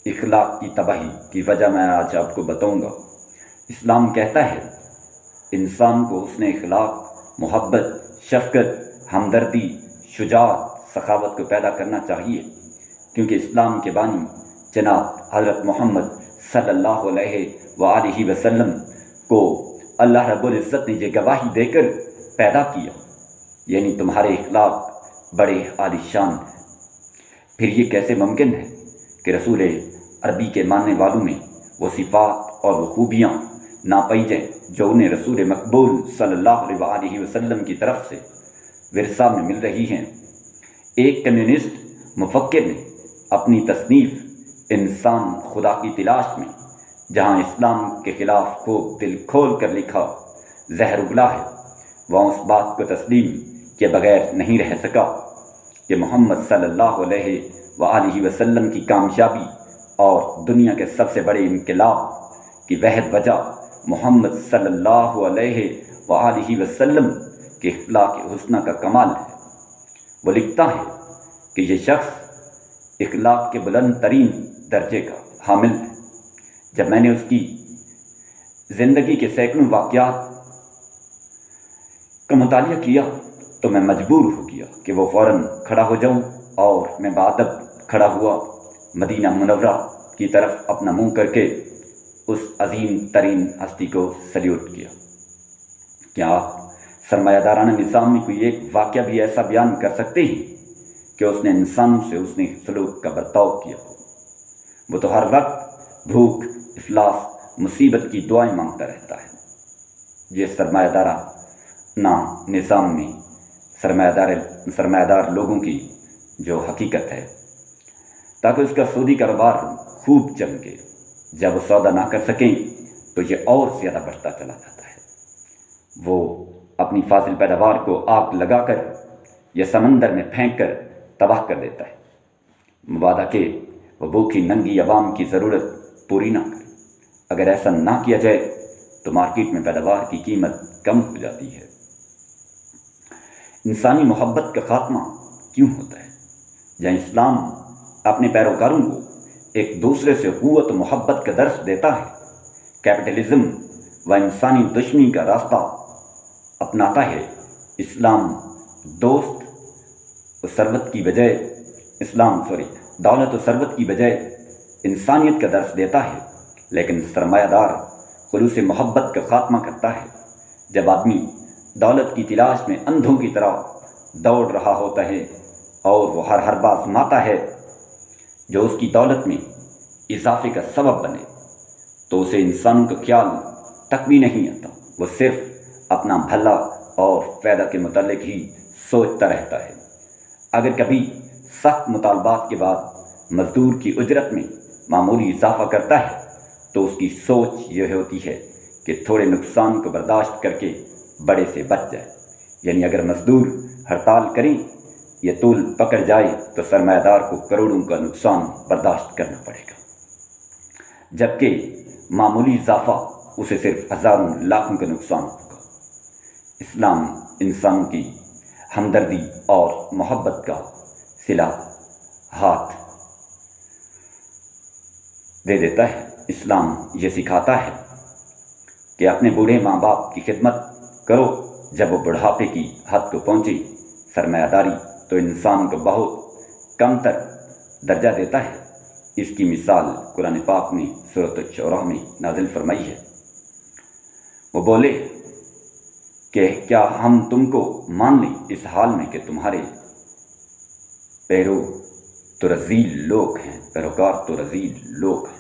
اخلاق کی تباہی کی وجہ میں آج آپ کو بتاؤں گا۔ اسلام کہتا ہے انسان کو حسن اخلاق، محبت، شفقت، ہمدردی، شجاعت، سخاوت کو پیدا کرنا چاہیے، کیونکہ اسلام کے بانی جناب حضرت محمد صلی اللہ علیہ وآلہ وسلم کو اللہ رب العزت نے یہ گواہی دے کر پیدا کیا، یعنی تمہارے اخلاق بڑے عالیشان ہیں۔ پھر یہ کیسے ممکن ہے کہ رسول عربی کے ماننے والوں میں وہ صفات اور وہ خوبیاں نہ پائی جائیں جو انہیں رسول مقبول صلی اللہ علیہ وآلہ وسلم کی طرف سے ورثہ میں مل رہی ہیں۔ ایک کمیونسٹ مفکر نے اپنی تصنیف انسان خدا کی تلاش میں جہاں اسلام کے خلاف خوب دل کھول کر لکھا زہر اگلا ہے، وہاں اس بات کو تسلیم کے بغیر نہیں رہ سکا کہ محمد صلی اللہ علیہ وآلہ وسلم کی کامیابی اور دنیا کے سب سے بڑے انقلاب کی وحد وجہ محمد صلی اللہ علیہ وآلہ وسلم کے اخلاق حسنہ کا کمال ہے۔ وہ لکھتا ہے کہ یہ شخص اخلاق کے بلند ترین درجے کا حامل ہے۔ جب میں نے اس کی زندگی کے سینکڑوں واقعات کا مطالعہ کیا تو میں مجبور ہو گیا کہ وہ فوراً کھڑا ہو جاؤں، اور میں بادب کھڑا ہوا، مدینہ منورہ کی طرف اپنا منہ کر کے اس عظیم ترین ہستی کو سلیوٹ کیا۔ کیا آپ سرمایہ دارانہ نظام میں کوئی ایک واقعہ بھی ایسا بیان کر سکتے ہیں کہ اس نے انسانوں سے اس نے سلوک کا برتاؤ کیا؟ وہ تو ہر وقت بھوک، افلاس، مصیبت کی دعائیں مانگتا رہتا ہے۔ یہ سرمایہ دارانہ نظام میں سرمایہ دار لوگوں کی جو حقیقت ہے، تاکہ اس کا سودی کاروبار خوب چمکے۔ جب وہ سودا نہ کر سکیں تو یہ اور زیادہ بڑھتا چلا جاتا ہے۔ وہ اپنی فاضل پیداوار کو آگ لگا کر یا سمندر میں پھینک کر تباہ کر دیتا ہے، مبادا کہ وہ بھوکی ننگی عوام کی ضرورت پوری نہ کرے۔ اگر ایسا نہ کیا جائے تو مارکیٹ میں پیداوار کی قیمت کم ہو جاتی ہے۔ انسانی محبت کا خاتمہ کیوں ہوتا ہے؟ جہاں اسلام اپنے پیروکاروں کو ایک دوسرے سے قوت و محبت کا درس دیتا ہے، کیپٹلزم و انسانی دشمنی کا راستہ اپناتا ہے، اسلام دولت و ثروت کی بجائے انسانیت کا درس دیتا ہے، لیکن سرمایہ دار خلوص محبت کا خاتمہ کرتا ہے۔ جب آدمی دولت کی تلاش میں اندھوں کی طرح دوڑ رہا ہوتا ہے اور وہ ہر باز ماتا ہے جو اس کی دولت میں اضافے کا سبب بنے، تو اسے انسانوں کا خیال تک بھی نہیں آتا۔ وہ صرف اپنا بھلا اور فائدہ کے متعلق ہی سوچتا رہتا ہے۔ اگر کبھی سخت مطالبات کے بعد مزدور کی اجرت میں معمولی اضافہ کرتا ہے تو اس کی سوچ یہ ہوتی ہے کہ تھوڑے نقصان کو برداشت کر کے بڑے سے بچ جائے، یعنی اگر مزدور ہڑتال کریں یا طول پکڑ جائے تو سرمایہ دار کو کروڑوں کا نقصان برداشت کرنا پڑے گا، جبکہ معمولی اضافہ اسے صرف ہزاروں لاکھوں کا نقصان ہوگا۔ اسلام انسانوں کی ہمدردی اور محبت کا صلہ ہاتھ دے دیتا ہے۔ اسلام یہ سکھاتا ہے کہ اپنے بوڑھے ماں باپ کی خدمت کرو جب وہ بڑھاپے کی حد کو پہنچے۔ سرمایہ داری تو انسان کو بہت کم تر درجہ دیتا ہے۔ اس کی مثال قرآن پاک نے سورۃ الشعراء میں نازل فرمائی ہے۔ وہ بولے کہ کیا ہم تم کو مان لیں اس حال میں کہ تمہارے پیروکار تو رذیل لوگ ہیں۔